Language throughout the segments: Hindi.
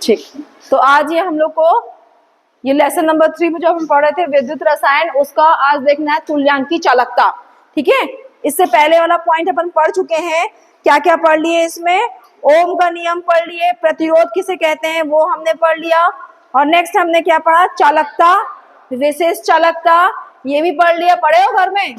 ठीक, तो आज ये हम लोग को ये लेसन नंबर 3 में जो हम पढ़ रहे थे विद्युत रसायन, उसका आज देखना है तुल्यांकी चालकता। ठीक है, इससे पहले वाला पॉइंट अपन पढ़ चुके हैं। क्या क्या पढ़ लिए इसमें? ओम का नियम पढ़ लिए, प्रतिरोध किसे कहते हैं वो हमने पढ़ लिया, और नेक्स्ट हमने क्या पढ़ा? चालकता, विशेष चालकता, ये भी पढ़ लिया। पढ़े हो घर में?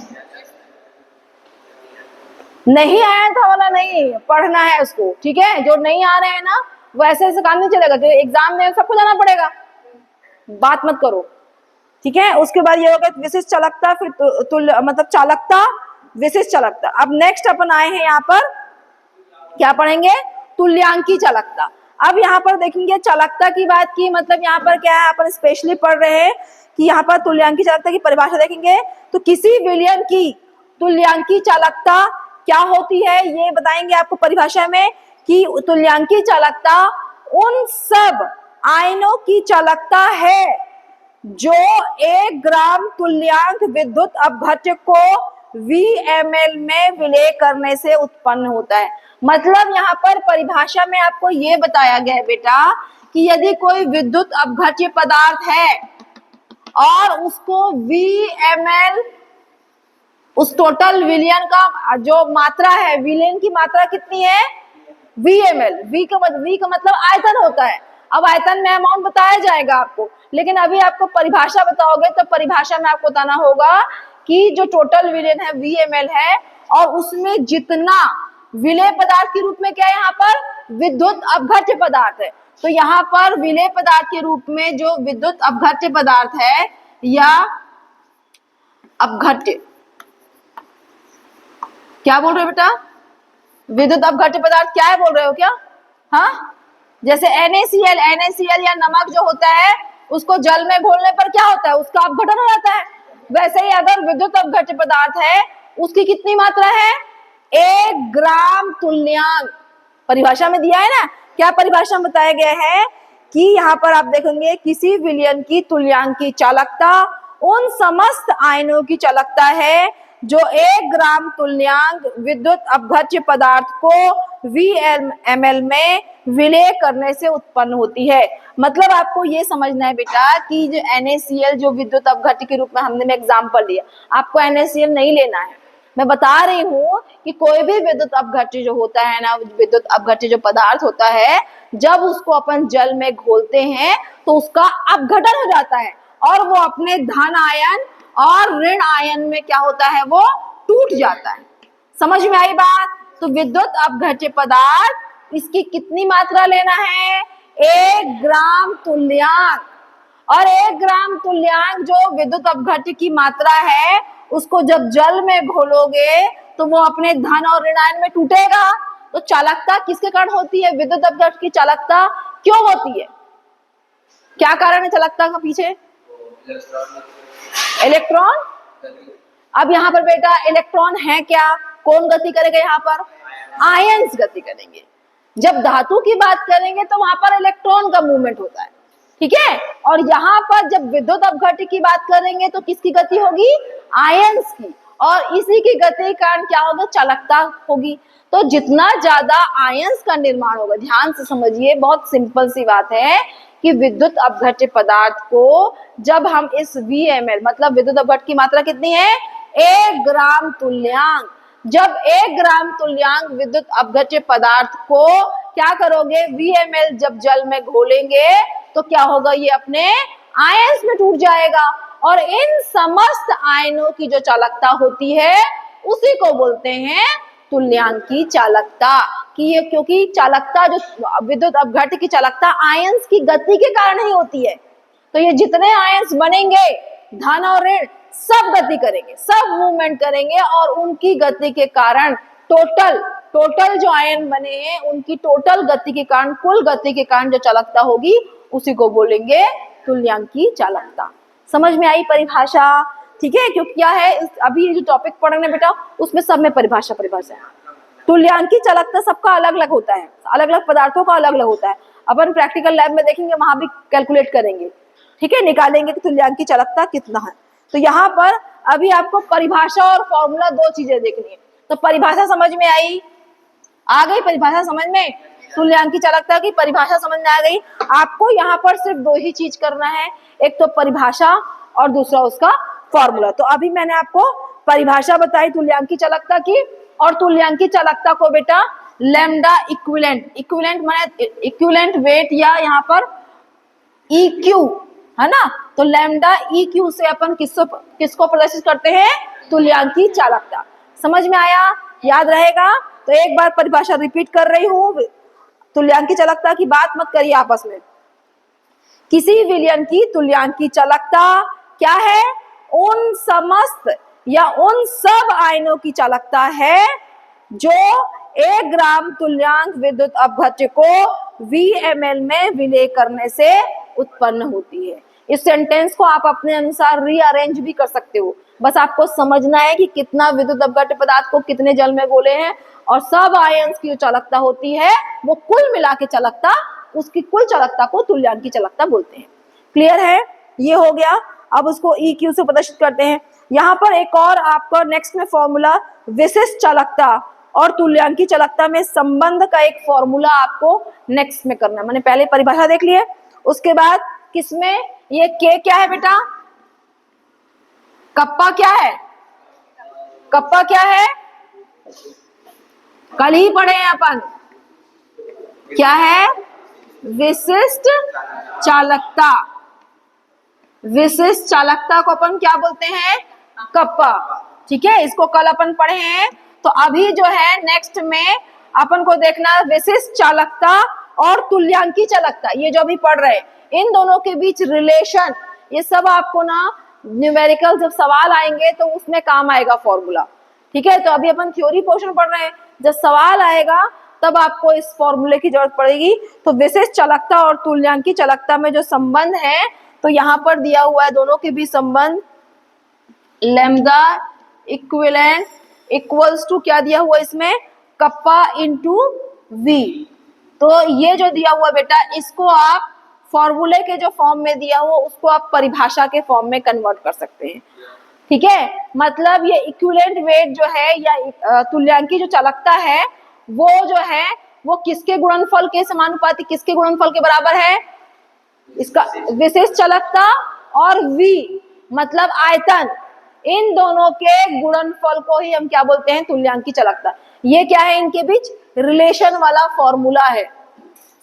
नहीं आया था वाला नहीं पढ़ना है उसको। ठीक है, जो नहीं आ रहे हैं ना वो ऐसे ऐसे काम नहीं चलेगा, तो एग्जाम में सबको जाना पड़ेगा, बात मत करो। ठीक है, उसके बाद ये हो गया विशेष चालकता, फिर मतलब चालकता, विशेष चालकता। अब नेक्स्ट अपन आए हैं यहाँ पर, क्या पढ़ेंगे? तुल्यांकी चालकता। अब यहाँ पर देखेंगे चालकता की बात की, मतलब यहाँ पर क्या है, अपन स्पेशली पढ़ रहे हैं कि यहाँ पर तुल्यांकी चालकता की परिभाषा देखेंगे। तो किसी विलयन की तुल्यांकी चालकता क्या होती है ये बताएंगे आपको परिभाषा में, कि तुल्यांकी चालकता उन सब आयनों की चालकता है जो 1 ग्राम तुल्यांक विद्युत अपघट्य को VmL में विलय करने से उत्पन्न होता है। मतलब यहाँ पर परिभाषा में आपको ये बताया गया है बेटा कि यदि कोई विद्युत अपघट्य पदार्थ है और उसको VmL, उस टोटल विलयन का जो मात्रा है, विलयन की मात्रा कितनी है? VmL। V का मतलब आयतन होता है। अब आयतन में अमाउंट बताया जाएगा आपको, लेकिन अभी आपको परिभाषा बताओगे तो परिभाषा में आपको बताना होगा कि जो टोटल विलयन है VmL है, और उसमें जितना विलेय पदार्थ के रूप में क्या है यहाँ पर? विद्युत अपघट्य पदार्थ है। तो यहाँ पर विलेय पदार्थ के रूप में जो विद्युत अपघट्य पदार्थ है या अपघट्य, क्या बोल रहे हो बेटा? विद्युत अपघट्य पदार्थ क्या है बोल रहे हो क्या? हाँ, जैसे NaCl या नमक जो होता है उसको जल में घोलने पर क्या होता है? उसका अपघटन हो जाता है। वैसे ही अगर विद्युत अपघट्य पदार्थ है, उसकी कितनी मात्रा है? 1 ग्राम तुल्यांक। परिभाषा में दिया है ना, क्या परिभाषा में बताया गया है कि यहाँ पर आप देखेंगे किसी विलयन की तुल्यांकी चालकता उन समस्त आयनों की चालकता है जो 1 ग्राम तुल्यांक विद्युत अपघट्य पदार्थ को VmL में विलय करने से उत्पन्न होती है। मतलब आपको ये समझना है बेटा कि जो NaCl जो विद्युत अपघट्य के रूप में हमने एग्जाम्पल लिया, आपको NaCl नहीं लेना है। मैं बता रही हूँ कि कोई भी विद्युत अपघट्य जो होता है ना, विद्युत अपघट्य जो पदार्थ होता है, जब उसको अपन जल में घोलते हैं तो उसका अपघटन हो जाता है और वो अपने धन आयन और ऋण आयन में क्या होता है? वो टूट जाता है। समझ में आई बात? तो विद्युत अपघट्य पदार्थ, इसकी कितनी मात्रा लेना है? 1 ग्राम तुल्यांक। और 1 ग्राम तुल्यांक जो विद्युत अपघट्य की मात्रा है, उसको जब जल में घोलोगे तो वो अपने धन और ऋण आयन में टूटेगा। तो चालकता किसके कारण होती है? विद्युत अपघट्य की चालकता क्यों होती है? क्या कारण है चालकता का पीछे? इलेक्ट्रॉन। अब यहाँ पर बेटा इलेक्ट्रॉन है क्या? कौन गति करेगा यहाँ पर? आयंस गति करेंगे। जब धातु की बात करेंगे तो वहां पर इलेक्ट्रॉन का मूवमेंट होता है। ठीक है, और यहाँ पर जब विद्युत अपघट्य की बात करेंगे तो किसकी गति होगी? आयंस की। और इसी की गति के कारण क्या होगा? चालकता होगी। तो जितना ज्यादा आयंस का निर्माण होगा, ध्यान से समझिए, बहुत सिंपल सी बात है कि विद्युत अपघट्य पदार्थ को जब हम इस VmL, मतलब विद्युत अपघट्य की मात्रा कितनी है? 1 ग्राम तुल्यांक। जब 1 ग्राम तुल्यांक विद्युत अपघट्य पदार्थ को क्या करोगे? VmL जब जल में घोलेंगे तो क्या होगा? ये अपने आयंस में टूट जाएगा। और इन समस्त आयनों की जो चालकता होती है उसी को बोलते हैं तुल्यांकी चालकता। कि ये क्योंकि चालकता जो विद्युत अपघट्य की चालकता आयंस की गति के कारण ही होती है। तो ये जितने आयंस बनेंगे, धन और ऋण, सब गति करेंगे, सब मूवमेंट करेंगे, और उनकी गति के कारण टोटल जो आयन बने हैं उनकी टोटल गति के कारण, कुल गति के कारण जो चालकता होगी उसी को बोलेंगे तुल्यांकी चालकता। समझ में आई परिभाषा? ठीक है, क्योंकि क्या है, अभी ये जो टॉपिक पढ़ रहे हैं बेटा उसमें सब में परिभाषा है। तुल्यांकी चालकता सबका अलग अलग होता है, अलग अलग पदार्थों का अलग अलग होता है। अपन प्रैक्टिकल लैब में देखेंगे, वहां भी कैलकुलेट करेंगे। ठीक है, निकालेंगे कि तुल्यांकी चालकता कितना है। तो यहाँ पर अभी आपको परिभाषा और फॉर्मूला 2 चीजें देखनी है। तो परिभाषा समझ में आई? आ गई परिभाषा समझ में? तुल्यांकी चालकता की परिभाषा समझ में आ गई। आपको यहाँ पर सिर्फ दो ही चीज करना है, एक तो परिभाषा और दूसरा उसका फॉर्मूला। तो अभी मैंने आपको परिभाषा बताई तुल्यांकी चालकता की, और तुल्यांकी चालकता को बेटा लैम्डा इक्विवेलेंट, इक्विवेलेंट माने इक्विवेलेंट वेट या यहाँ पर EQ है ना, तो लैम्डा EQ से अपन किसको प्रदर्शित करते हैं, तुल्यांकी चालकता। समझ में आया, याद रहेगा। तो एक बार परिभाषा रिपीट कर रही हूँ, तुल्यांकी चालकता की बात मत करिए आपस में। किसी विलयन की तुल्यांकी चालकता क्या है, उन समस्त या उन सब आयनों की चालकता है जो 1 ग्राम तुल्यांक विद्युत अपघट्य को VmL में विलय करने से उत्पन्न होती है। इस सेंटेंस को आप अपने अनुसार रीअरेंज भी कर सकते हो, बस आपको समझना है कि कितना विद्युत अपघट्य पदार्थ को कितने जल में घोले हैं, और सब आयन्स की जो चालकता होती है वो कुल मिला के चालकता, उसकी कुल चालकता को तुल्यांकी चालकता बोलते हैं। क्लियर है, ये हो गया। अब उसको EQ से प्रदर्शित करते हैं। यहाँ पर एक और आपका नेक्स्ट में फॉर्मूला, विशिष्ट चालकता और तुल्यांकी चालकता में संबंध का एक फॉर्मूला आपको नेक्स्ट में करना है। मैंने पहले परिभाषा देख ली है, उसके बाद किसमें ये K क्या है बेटा, कप्पा क्या है, कप्पा क्या है, कल ही पढ़े हैं अपन, क्या है, विशिष्ट चालकता। विशिष्ट चालकता को अपन क्या बोलते हैं, कप्पा। ठीक है, इसको कल अपन पढ़े हैं। तो अभी जो है नेक्स्ट में अपन को देखना विशिष्ट चालकता और तुल्यांकी चालकता, ये जो अभी पढ़ रहे हैं, इन दोनों के बीच रिलेशन, ये सब आपको ना न्यूमेरिकल जब सवाल आएंगे तो उसमें काम आएगा फॉर्मूला। ठीक है, तो अभी अपन थ्योरी पोर्शन पढ़ रहे हैं, जब सवाल आएगा तब आपको इस फॉर्मूले की जरूरत पड़ेगी। तो विशिष्ट चालकता और तुल्यांकी चालकता में जो संबंध है, तो यहाँ पर दिया हुआ है दोनों के बीच संबंध, लैम्डा इक्विवेलेंट इक्वल्स टू क्या दिया हुआ इसमें, कप्पा इंटू V। तो ये जो दिया हुआ बेटा, इसको आप फॉर्मूले के जो फॉर्म में दिया हुआ उसको आप परिभाषा के फॉर्म में कन्वर्ट कर सकते हैं। ठीक है, मतलब ये इक्विवेलेंट वेट जो है या तुल्यांकी जो चालकता है वो जो है वो किसके गुणनफल के समानुपाती, किसके गुणनफल के बराबर है, इसका विशिष्ट चालकता और V मतलब आयतन, इन दोनों के गुणनफल को ही हम क्या बोलते हैं, तुल्यांकी चालकता। ये क्या है, इनके बीच रिलेशन वाला फॉर्मूला है।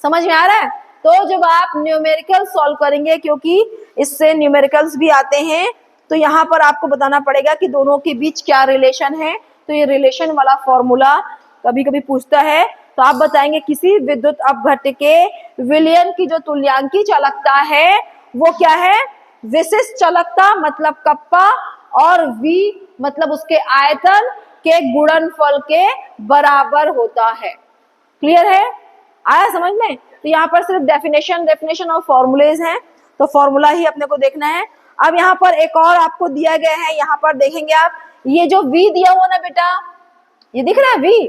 समझ में आ रहा है। तो जब आप न्यूमेरिकल सॉल्व करेंगे, क्योंकि इससे न्यूमेरिकल्स भी आते हैं, तो यहाँ पर आपको बताना पड़ेगा कि दोनों के बीच क्या रिलेशन है। तो ये रिलेशन वाला फॉर्मूला कभी कभी पूछता है, तो आप बताएंगे किसी विद्युत अपघट्य के विलयन की जो तुल्यांकी चालकता है वो क्या है, विशिष्ट चालकता मतलब कप्पा, और V मतलब उसके आयतन के गुणनफल के बराबर होता है। क्लियर है, आया समझ में। तो यहाँ पर सिर्फ डेफिनेशन और फॉर्मूलेज हैं, तो फॉर्मूला ही अपने को देखना है। अब यहाँ पर एक और आपको दिया गया है, यहाँ पर देखेंगे आप, ये जो V दिया हुआ ना बेटा, ये दिख रहा है V,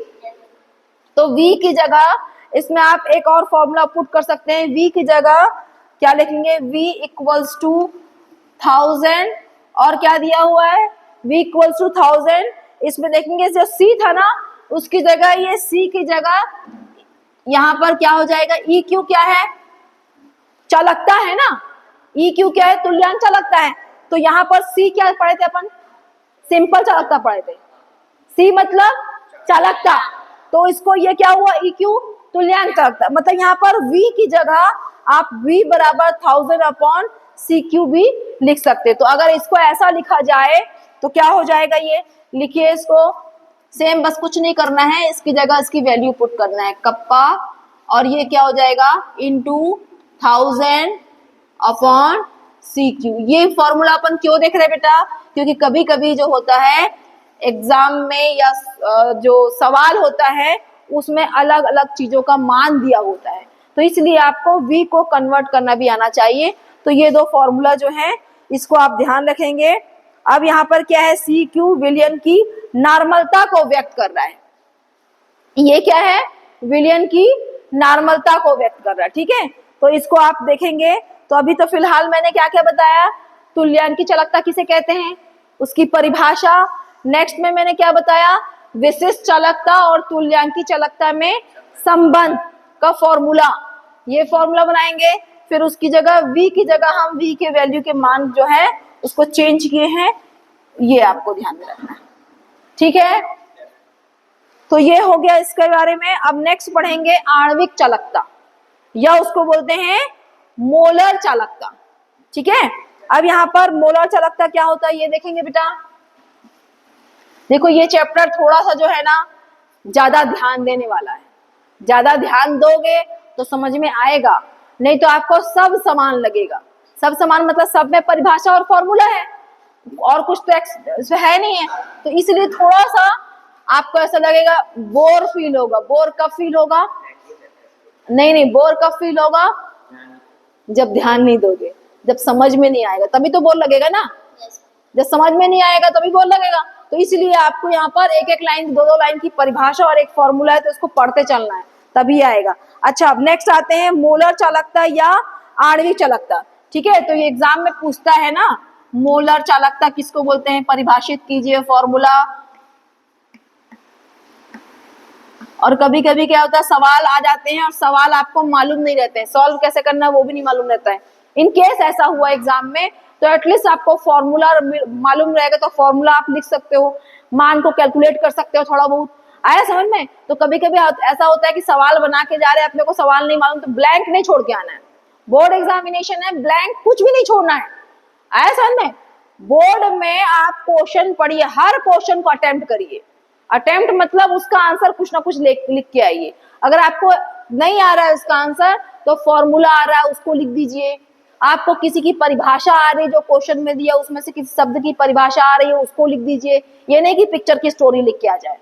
तो V की जगह इसमें आप एक और फॉर्मूला पुट कर सकते हैं। V की जगह क्या लिखेंगे, V इक्वल्स टू 1000, और क्या दिया हुआ है, V इक्वल्स टू 1000। इसमें देखेंगे जो C था ना, उसकी जगह ये C की जगह यहाँ पर क्या हो जाएगा, EQ क्या है, चालकता है ना, EQ क्या है, तुल्यांक चालकता है। तो यहाँ पर C क्या पढ़े थे अपन, सिंपल चालकता पढ़े थे, C मतलब चालकता, तो इसको ये क्या हुआ, EQ तुल्यांक चालकता। मतलब यहाँ पर V की जगह आप V बराबर 1000 अपॉन CQ भी लिख सकते। तो अगर इसको ऐसा लिखा जाए तो क्या हो जाएगा, ये लिखिए इसको सेम, बस कुछ नहीं करना है, इसकी जगह इसकी वैल्यू पुट करना है, कप्पा, और ये क्या हो जाएगा इंटू 1000 अपॉन CQ। ये फॉर्मूला अपन क्यों देख रहे हैं बेटा, क्योंकि कभी कभी जो होता है एग्जाम में या जो सवाल होता है उसमें अलग अलग चीजों का मान दिया होता है, तो इसलिए आपको V को कन्वर्ट करना भी आना चाहिए। तो ये दो फॉर्मूला जो है इसको आप ध्यान रखेंगे। अब यहाँ पर क्या है, CQ विलयन की नॉर्मलता को व्यक्त कर रहा है, ये क्या है, विलयन की नॉर्मलता को व्यक्त कर रहा है। ठीक है, तो इसको आप देखेंगे। तो अभी तो फिलहाल मैंने क्या क्या बताया, तुल्यांकी चालकता किसे कहते हैं, उसकी परिभाषा। नेक्स्ट में मैंने क्या बताया, विशिष्ट चालकता और तुल्यांकी चालकता में संबंध, का फॉर्मूला, ये फॉर्मूला बनाएंगे, फिर उसकी जगह v की जगह हम v के वैल्यू के मान जो है उसको चेंज किए हैं, ये आपको ध्यान में रखना है, ठीक है। तो ये हो गया इसके बारे में। अब नेक्स्ट पढ़ेंगे आणविक चालकता, या उसको बोलते हैं मोलर चालकता, ठीक है। अब यहाँ पर मोलर चालकता क्या होता है ये देखेंगे बेटा। देखो ये चैप्टर थोड़ा सा जो है ना ज्यादा ध्यान देने वाला है, ज्यादा ध्यान दोगे तो समझ में आएगा, नहीं तो आपको सब समान लगेगा। सब समान मतलब सब में परिभाषा और फॉर्मूला है और कुछ तो है नहीं है, तो इसलिए थोड़ा सा आपको ऐसा लगेगा, बोर फील होगा। बोर कब फील होगा? नहीं, बोर कब फील होगा? जब ध्यान नहीं दोगे, जब समझ में नहीं आएगा तभी तो बोर लगेगा ना। जब समझ में नहीं आएगा तभी बोर लगेगा। तो इसलिए आपको यहाँ पर एक एक लाइन, दो दो लाइन की परिभाषा और एक फॉर्मूला है, तो इसको पढ़ते चलना है तभी आएगा। अच्छा, अब नेक्स्ट आते हैं मोलर चालकता या आणविक चालकता, ठीक है। तो ये एग्जाम में पूछता है ना, मोलर चालकता किसको बोलते हैं, परिभाषित कीजिए फॉर्मूला। और कभी कभी क्या होता है, सवाल आ जाते हैं और सवाल आपको मालूम नहीं रहते हैं, सॉल्व कैसे करना है वो भी नहीं मालूम रहता है। इन केस ऐसा हुआ एग्जाम में तो एटलीस्ट आपको फॉर्मूला मालूम रहेगा, तो फॉर्मूला आप लिख सकते हो, मान को कैलकुलेट कर सकते हो, थोड़ा बहुत आया समझ में। तो कभी कभी ऐसा होता है कि सवाल बना के जा रहे हैं, अपने को सवाल नहीं मालूम, तो ब्लैंक नहीं छोड़ के आना है। बोर्ड एग्जामिनेशन है, ब्लैंक कुछ भी नहीं छोड़ना है, आया समझ में। बोर्ड में आप क्वेश्चन पढ़िए, हर क्वेश्चन को अटेम्प्ट करिए। अटेम्प्ट मतलब उसका आंसर कुछ ना कुछ लिख के आइए। अगर आपको नहीं आ रहा है उसका आंसर, तो फॉर्मूला आ रहा है उसको लिख दीजिए। आपको किसी की परिभाषा आ रही है, जो क्वेश्चन में दिया उसमें से किसी शब्द की परिभाषा आ रही है, उसको लिख दीजिए। ये नहीं कि पिक्चर की स्टोरी लिख के आ जाए,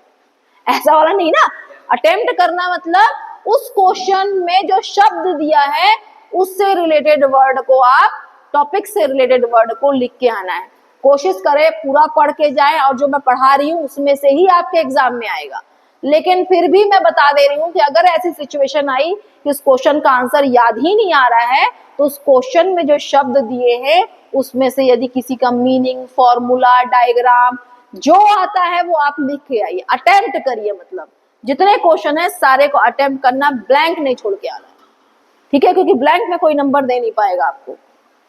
ऐसा वाला नहीं ना। अटेम्प्ट करना मतलब उस क्वेश्चन में जो शब्द दिया है उससे रिलेटेड वर्ड को, आप टॉपिक से रिलेटेड वर्ड को लिख के आना है। कोशिश करें पूरा पढ़ के जाए, और जो मैं पढ़ा रही हूँ उसमें से ही आपके एग्जाम में आएगा। लेकिन फिर भी मैं बता दे रही हूँ कि अगर ऐसी सिचुएशन आई कि उस क्वेश्चन का आंसर याद ही नहीं आ रहा है, तो उस क्वेश्चन में जो शब्द दिए हैं उसमें से यदि किसी का मीनिंग, फॉर्मूला, डायग्राम जो आता है वो आप लिख के आइए। अटेम्प्ट करिए, मतलब जितने क्वेश्चन है सारे को अटेम्प्ट करना, ब्लैंक नहीं छोड़ के आना, ठीक है। क्योंकि ब्लैंक में कोई नंबर दे नहीं पाएगा आपको,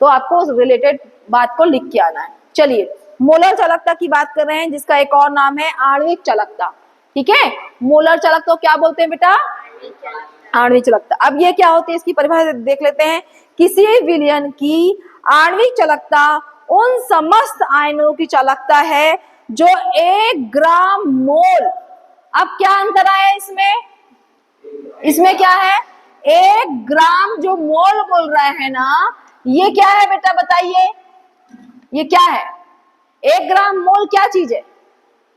तो आपको रिलेटेड बात को लिख के आना है। चलिए, मोलर चालकता की बात कर रहे हैं, जिसका एक और नाम है आणविक चालकता, ठीक है। मोलर चालकता क्या बोलते हैं बेटा? आणविक चालकता। अब ये क्या होती है इसकी परिभाषा देख लेते हैं। किसी विलयन की आणविक चालकता उन समस्त आयनों की चालकता है जो 1 ग्राम मोल। अब क्या अंतर आया इसमें? इसमें क्या है, 1 ग्राम जो मोल बोल रहा है ना, ये क्या है बेटा बताइए, ये क्या है? 1 ग्राम मोल क्या चीज है?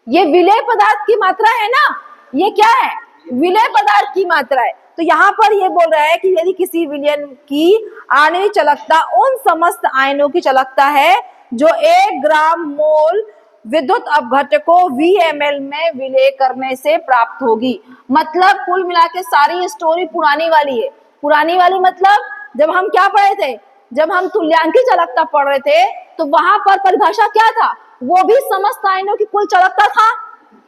ये विलेय पदार्थ की मात्रा है ना, ये क्या है? विलेय पदार्थ की मात्रा है। तो यहाँ पर ये बोल रहा है कि यदि किसी विलयन की आणविक चालकता उन समस्त आयनों की चालकता है जो 1 ग्राम मोल विद्युत अपघट्य को VmL में विलय करने से प्राप्त होगी। मतलब कुल मिला के सारी स्टोरी पुरानी वाली है। पुरानी वाली मतलब जब हम क्या पढ़े थे, जब हम तुल्यांकी चालकता पढ़ रहे थे, तो वहां पर परिभाषा क्या था, वो भी समस्त आयनों की कुल चालकता था,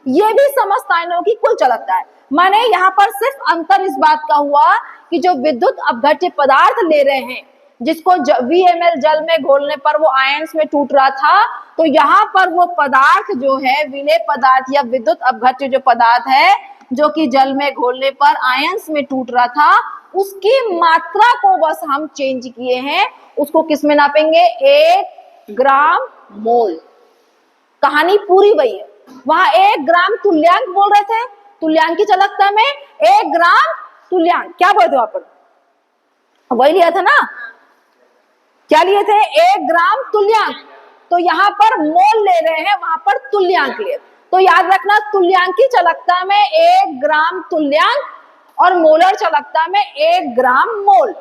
ये भी समस्त आयनों की कुल चालकता है। माने यहाँ पर सिर्फ अंतर इस बात का हुआ कि जो विद्युत अपघट्य पदार्थ ले रहे हैं, जिसको VmL जल में घोलने पर वो आयंस में टूट रहा था, तो यहाँ पर वो पदार्थ जो है विलेय पदार्थ या विद्युत अपघट्य जो पदार्थ है, जो कि जल में घोलने पर आयंस में टूट रहा था, उसकी मात्रा को बस हम चेंज किए हैं। उसको किस में नापेंगे? 1 ग्राम मोल। कहानी पूरी वही है। वहां 1 ग्राम तुल्यांक बोल रहे थे, तुल्यांक की चालकता में 1 ग्राम तुल्यांक क्या बोलते वहां पर, वही लिया था ना, क्या लिए थे? 1 ग्राम तुल्यांक। तो यहाँ पर मोल ले रहे हैं, वहां पर तुल्यांक लिए। तो याद रखना, तुल्यांक की चालकता में 1 ग्राम तुल्यांक और मोलर चालकता में 1 ग्राम मोल।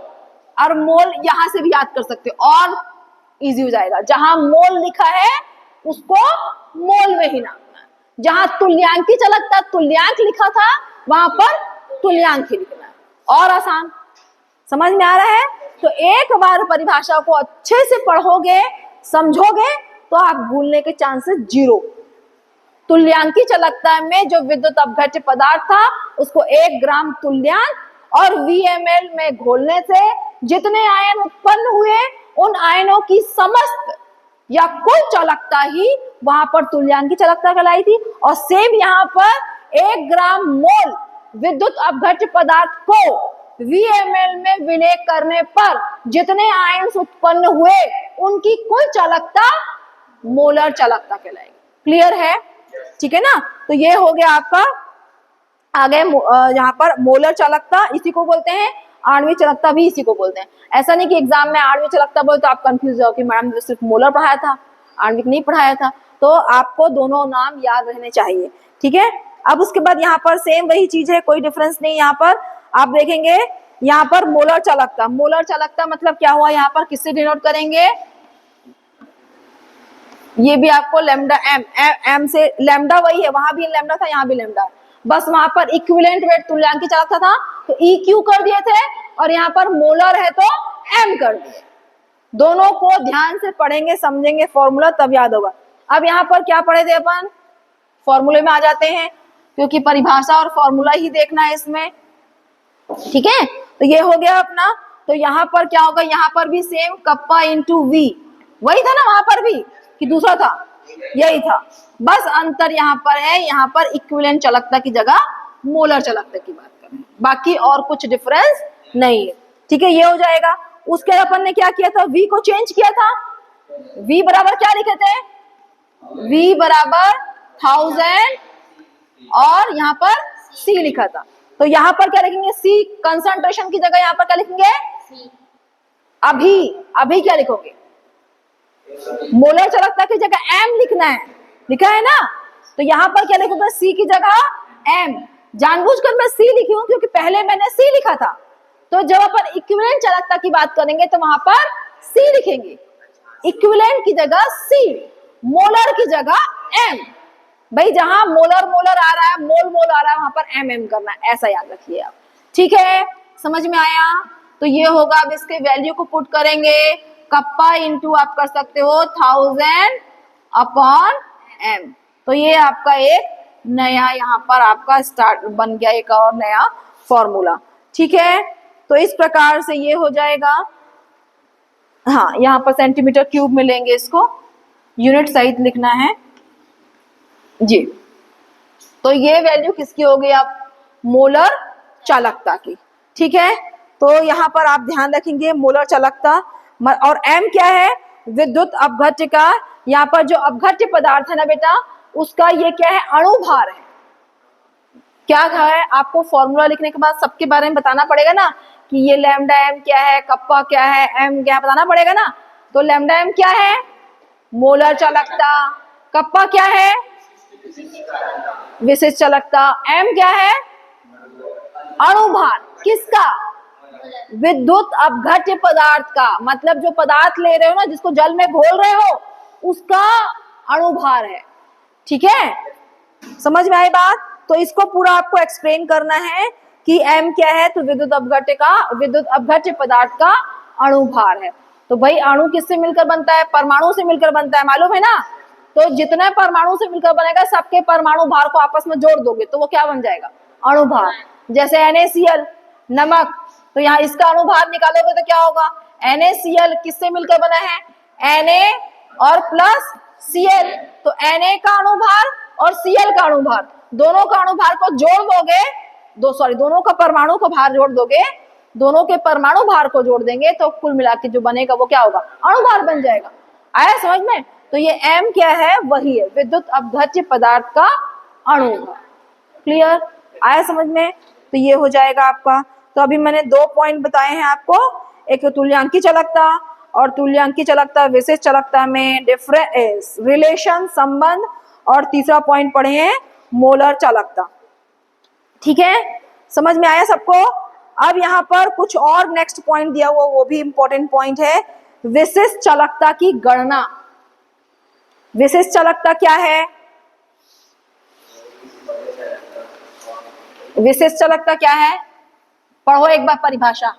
और मोल यहां से भी याद कर सकते हो और इजी हो जाएगा। जहां मोल लिखा है उसको मोल में ही नापना है, जहां तुल्यांक की चालकता तुल्यांक लिखा था वहां पर तुल्यांक ही लिखना है, और आसान। समझ में आ रहा है? तो एक बार परिभाषा को अच्छे से पढ़ोगे, समझोगे, तो आप भूलने के चांसेस 0। तुल्यांकी चालकता में जो विद्युत अपघट्य पदार्थ था उसको 1 ग्राम तुल्यांक और VML में घोलने से जितने आयन उत्पन्न हुए उन आयनों की समस्त या कुल चालकता ही वहां पर तुल्यांकी चालकता कहलाई थी। और सेम यहाँ पर 1 ग्राम मोल विद्युत अपघट्य पदार्थ को VML में विलय करने पर जितने आयन उत्पन्न हुए उनकी कुल चालकता मोलर चालकता कहलाएगी। क्लियर है? ठीक है ना। तो ये हो गया आपका आगे यहाँ पर मोलर चालकता, इसी को बोलते हैं। आणविक चालकता भी इसी को बोलते हैं। ऐसा नहीं कि एग्जाम में आणविक चालकता बोले तो आप कंफ्यूज हो कि मैडम सिर्फ मोलर पढ़ाया था, आणविक नहीं पढ़ाया था। तो आपको दोनों नाम याद रहने चाहिए। ठीक है। अब उसके बाद यहाँ पर सेम वही चीज है, कोई डिफरेंस नहीं। यहाँ पर आप देखेंगे यहाँ पर मोलर चालकता, मोलर चालकता मतलब क्या हुआ, यहाँ पर किससे डिनोट करेंगे, ये भी आपको लैम्डा एम से, लैम्डा वही है, वहां भी लैम्डा था यहाँ भी लैम्डा, बस वहां पर इक्विवेलेंट वेट तुल्यांकी चालकता था तो EQ कर दिए थे और यहाँ पर मोलर है तो M कर दिए। दोनों को ध्यान से पढ़ेंगे, समझेंगे फॉर्मूला, तब याद होगा। अब यहाँ पर क्या पढ़े थे अपन, फॉर्मूले में आ जाते हैं क्योंकि परिभाषा और फॉर्मूला ही देखना है इसमें। ठीक है। तो ये हो गया अपना। तो यहाँ पर क्या होगा, यहाँ पर भी सेम कप्पा इंटू V, वही था ना वहां पर भी कि दूसरा था, यही था, बस अंतर यहाँ पर है, यहाँ पर इक्विवेलेंट चालकता की जगह मोलर चालकता की बात कर रहे हैं, बाकी और कुछ डिफरेंस नहीं है। ठीक है, ये हो जाएगा। उसके अपन ने क्या किया था, V को चेंज किया था। V बराबर क्या लिखे थे, V बराबर 1000 और यहाँ पर C लिखा था। तो यहाँ पर क्या लिखेंगे, C कंसंट्रेशन की जगह यहाँ पर क्या लिखेंगे, अभी क्या लिखोगे, मोलर चालकता की जगह M लिखना है, लिखा है ना। तो यहाँ पर क्या लिखूंगा, C की जगह M। जानबूझकर मैं C लिखी हूं क्योंकि पहले मैंने C लिखा था। तो जब अपन इक्विवेलेंट चालकता की बात करेंगे तो वहां पर C लिखेंगे, इक्विवेलेंट की जगह C, मोलर की जगह M। भाई जहां मोलर मोलर आ रहा है, मोल आ रहा है, वहां पर MM करना है, ऐसा याद रखिए आप। ठीक है, समझ में आया। तो ये होगा, अब इसके वैल्यू को पुट करेंगे, कप्पा इंटू आप कर सकते हो 1000 अपॉन M। तो ये आपका एक नया यहाँ पर आपका स्टार्ट बन गया, एक और नया फॉर्मूला। ठीक है, तो इस प्रकार से ये हो जाएगा। हाँ, यहाँ पर सेंटीमीटर क्यूब में लेंगे, इसको यूनिट सहित लिखना है जी। तो ये वैल्यू किसकी हो गई, आप मोलर चालकता की। ठीक है, तो यहाँ पर आप ध्यान रखेंगे मोलर चालकता, और M क्या है, विद्युत अपघट्य का, यहाँ पर जो अपघट्य पदार्थ है ना बेटा, उसका ये क्या है, अणुभार है। क्या है, आपको फॉर्मूला लिखने के बाद सबके बारे में बताना पड़ेगा ना कि ये लैम्डा M क्या है, कप्पा क्या है, M क्या है, बताना पड़ेगा ना। तो लैम्डा M क्या है, मोलर चालकता, कप्पा क्या है, विशिष्ट चालकता, M क्या है, अणुभार, किसका, विद्युत अपघट्य पदार्थ का, मतलब जो पदार्थ ले रहे हो ना, जिसको जल में घोल रहे हो, उसका अणुभार है। ठीक है, समझ में आई बात। तो इसको पूरा आपको एक्सप्लेन करना है कि M क्या है, तो विद्युत अपघट्य पदार्थ का अणुभार है। तो भाई अणु किससे मिलकर बनता है, परमाणु से मिलकर बनता है, मालूम है ना। तो जितने परमाणु से मिलकर बनेगा, सबके परमाणु भार को आपस में जोड़ दोगे तो वो क्या बन जाएगा, अणुभार। जैसे NaCl नमक, तो यहाँ इसका अणुभार निकालोगे तो क्या होगा, NaCl किससे मिलकर बना है, Na और प्लस Cl। तो Na का अणुभार और Cl का अणुभार, दोनों का अणुभार को जोड़ दोगे, दोनों का परमाणु को भार जोड़ दोगे, दोनों के परमाणु भार को जोड़ देंगे तो कुल मिला के जो बनेगा वो क्या होगा, अणुभार बन जाएगा। आया समझ में। तो ये M क्या है, वही है विद्युत अपघट्य पदार्थ का अणुभार। क्लियर, आया समझ में। तो ये हो जाएगा आपका। तो अभी मैंने 2 पॉइंट बताए हैं आपको, एक तुल्यांकी चालकता और तुल्यांकी चालकता विशिष्ट चालकता में डिफरेंस, रिलेशन, संबंध, और तीसरा पॉइंट पढ़े हैं मोलर चालकता। ठीक है, समझ में आया सबको। अब यहाँ पर कुछ और नेक्स्ट पॉइंट दिया हुआ, वो भी इंपॉर्टेंट पॉइंट है, विशिष्ट चालकता की गणना। विशिष्ट चालकता क्या है, विशिष्ट चालकता क्या है, पढ़ो एक बार परिभाषा,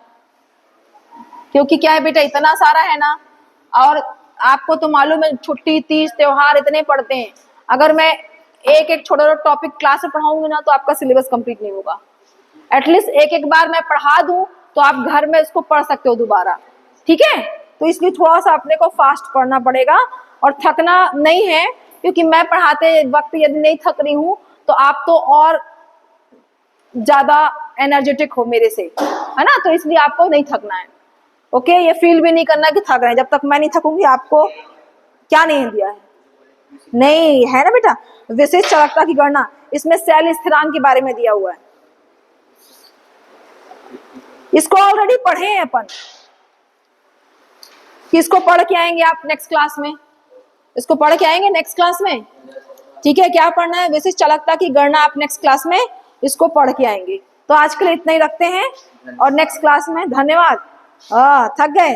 क्योंकि क्या है बेटा, इतना सारा है ना, और आपको तो मालूम है छुट्टी, तीज, त्योहार इतने पढ़ते हैं। अगर मैं एक एक छोटा छोटा टॉपिक क्लास में पढ़ाऊंगी ना तो आपका सिलेबस कंप्लीट नहीं होगा। एटलीस्ट एक एक बार मैं पढ़ा दूं तो आप घर में इसको पढ़ सकते हो दोबारा, ठीक है। तो इसलिए थोड़ा सा अपने को फास्ट पढ़ना पड़ेगा और थकना नहीं है, क्योंकि मैं पढ़ाते वक्त यदि नहीं थक रही हूं तो आप तो और ज्यादा एनर्जेटिक हो मेरे से, है ना, तो इसलिए आपको नहीं थकना है। ओके, ये फील भी नहीं करना कि थक रहे हैं, जब तक मैं नहीं थकूंगी आपको क्या नहीं दिया है, नहीं है ना बेटा। विशेष चालकता की गणना, इसमें सेल स्थिरांक के बारे में दिया हुआ है, इसको ऑलरेडी पढ़े हैं अपन, किसको पढ़ के आएंगे आप नेक्स्ट क्लास में, इसको पढ़ के आएंगे नेक्स्ट क्लास में, ठीक है। क्या पढ़ना है, विशेष चालकता की गणना आप नेक्स्ट क्लास में इसको पढ़ के आएंगे। तो आज के लिए इतना ही रखते हैं और नेक्स्ट क्लास में, धन्यवाद। थक गए।